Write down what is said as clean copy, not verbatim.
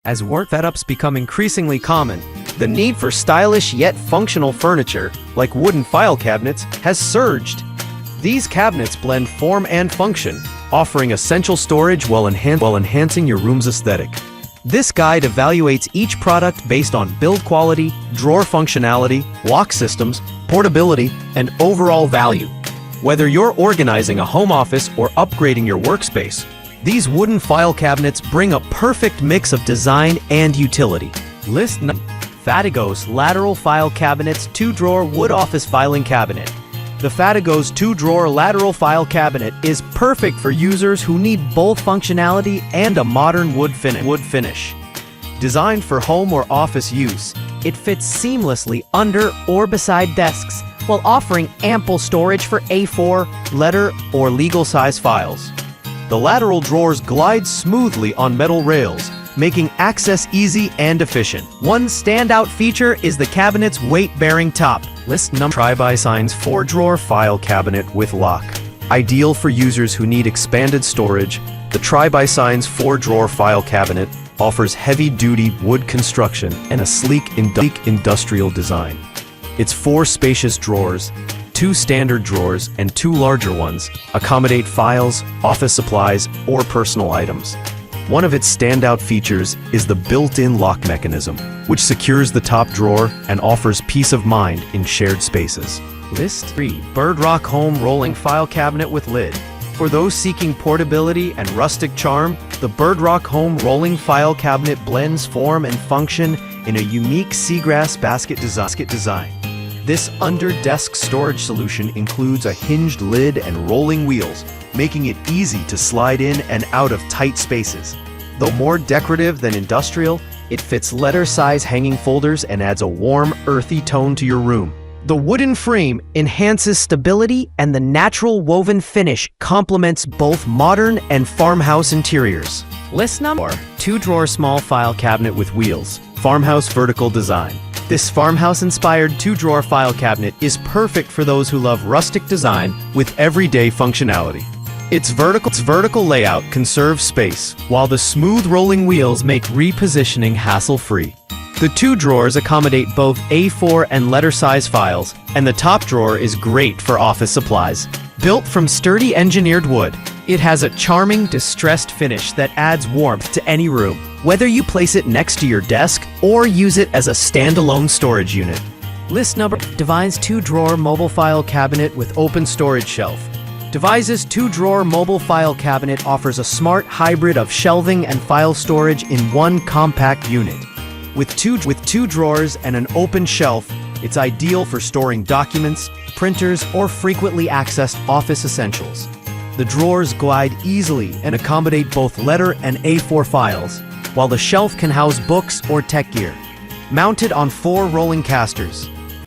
As work setups become increasingly common, the need for stylish yet functional furniture, like wooden file cabinets, has surged. These cabinets blend form and function, offering essential storage while enhancing your room's aesthetic. This guide evaluates each product based on build quality, drawer functionality, lock systems, portability, and overall value. Whether you're organizing a home office or upgrading your workspace, these wooden file cabinets bring a perfect mix of design and utility. List FATIGOS Lateral File Cabinets 2-Drawer Wood Office Filing Cabinet. The FATIGOS 2-Drawer Lateral File Cabinet is perfect for users who need both functionality and a modern wood finish. Designed for home or office use, it fits seamlessly under or beside desks, while offering ample storage for A4, letter, or legal-size files. The lateral drawers glide smoothly on metal rails, making access easy and efficient. One standout feature is the cabinet's weight-bearing top. List number Tribesigns 4-Drawer File Cabinet with Lock. Ideal for users who need expanded storage, the Tribesigns 4-Drawer File Cabinet offers heavy-duty wood construction and a sleek industrial design. Its 4 spacious drawers, 2 standard drawers, and 2 larger ones accommodate files, office supplies, or personal items. One of its standout features is the built-in lock mechanism, which secures the top drawer and offers peace of mind in shared spaces. List 3. BIRDROCK Home Rolling File Cabinet with Lid. For those seeking portability and rustic charm, the BIRDROCK Home Rolling File Cabinet blends form and function in a unique seagrass basket design. This under-desk storage solution includes a hinged lid and rolling wheels, making it easy to slide in and out of tight spaces. Though more decorative than industrial, it fits letter-size hanging folders and adds a warm, earthy tone to your room. The wooden frame enhances stability, and the natural woven finish complements both modern and farmhouse interiors. List number 2-Drawer Small File Cabinet with Wheels. Farmhouse Vertical Design. This farmhouse-inspired 2-drawer file cabinet is perfect for those who love rustic design with everyday functionality. Its vertical layout conserves space, while the smooth rolling wheels make repositioning hassle-free. The 2 drawers accommodate both A4 and letter-size files, and the top drawer is great for office supplies. Built from sturdy engineered wood, it has a charming, distressed finish that adds warmth to any room, whether you place it next to your desk or use it as a standalone storage unit. List number DEVAISE 2-Drawer Mobile File Cabinet with Open Storage Shelf. DEVAISE's 2-Drawer Mobile File Cabinet offers a smart hybrid of shelving and file storage in one compact unit. With two drawers and an open shelf, it's ideal for storing documents, printers, or frequently accessed office essentials. The drawers glide easily and accommodate both letter and A4 files, while the shelf can house books or tech gear. Mounted on 4 rolling casters,